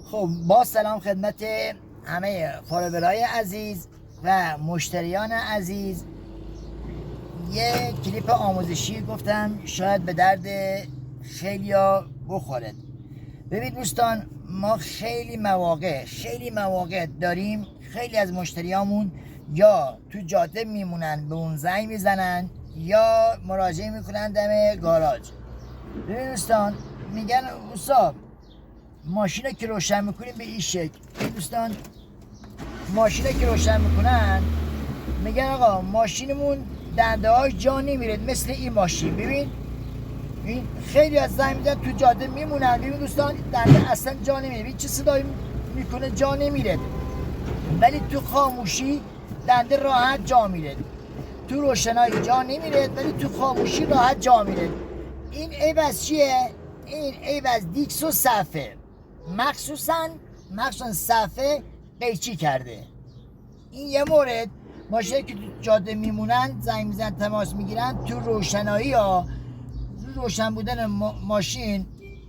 خب با سلام خدمت همه فالوورای عزیز و مشتریان عزیز. یه کلیپ آموزشی گفتم شاید به درد خیلیا بخورد. ببین دوستان، ما خیلی مواقع داریم خیلی از مشتریامون یا تو جاده میمونن به اون زنگ میزنن یا مراجعه میکنن دم گاراژ. ببین دوستان، میگن استاد ماشین رو که روشن میکنیم به این شکل. دوستان ماشین رو که روشن میکنن میگن آقا ماشینمون دنده هاش جا نمیره مثل این ماشین. ببین این خیلی از زنگ میدن تو جاده میمونن. ببین دوستان دنده اصلا جا نمیره. ببین چه صدایی میکنه، جا نمیره. ولی تو خاموشی دنده راحت جا میره. تو روشنایی جا نمیره ولی تو خاموشی راحت جا میره. این عیب از چیه؟ این عیب از دیکس و صفحه، مخصوصا صفحه قیچی کرده. این یه مورد. ماشینایی که تو جاده میمونن زنگ میزنن تماس میگیرن تو روشنایی ها، روشن بودن ماشین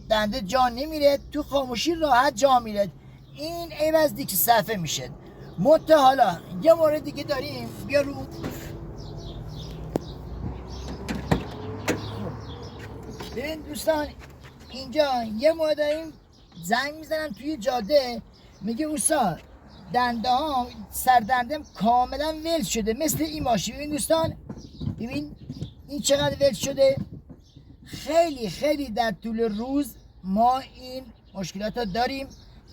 دنده جا نمیره، تو خاموشی راحت جا میره. این عیب از دیکس صفحه میشه. حالا یه مورد دیگه داریم. بیا رو ببین دوستان، اینجا یه مورد داریم زنگ میزنم توی جاده، میگه اوسا دنده ها سردندم کاملا ولز شده مثل این ماشین. ببین دوستان، ببین این چقدر ولز شده. خیلی در طول روز ما این مشکلات رو داریم.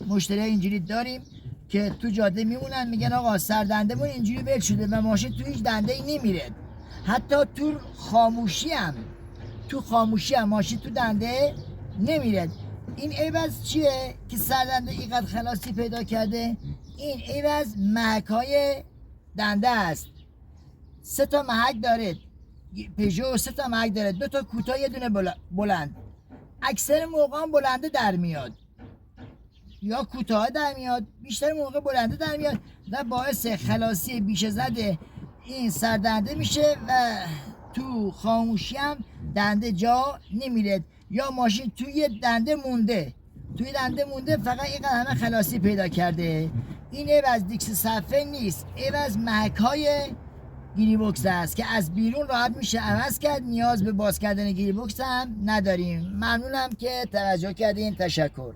مشتری اینجوری داریم که تو جاده میمونن میگن آقا سردندمون اینجوری ولز شده و ماشین تو هیچ دنده ای نمیره. حتی تو خاموشی هم ماشین تو دنده نمیره. این عیب از چیه که سردنده اینقدر خلاصی پیدا کرده؟ این عیب از محک‌های دنده است. 3 تا محک داره پژو، 3 تا محک داره، 2 تا کوتاه یه دونه بلند. اکثر موقع هم بلنده در میاد یا کوتاه در میاد، بیشتر موقع بلنده در میاد و باعث خلاصی بیشه زده این سردنده میشه و تو خاموشی هم دنده جا نمیره یا ماشین توی دنده مونده فقط اینقدر همه خلاصی پیدا کرده. این عیب از دیکس صفحه نیست، عیب از محک‌های گیری بوکس است که از بیرون راحت میشه عوض کرد. نیاز به باز کردن گیری بوکس هم نداریم. ممنونم که توجه کردین. تشکر.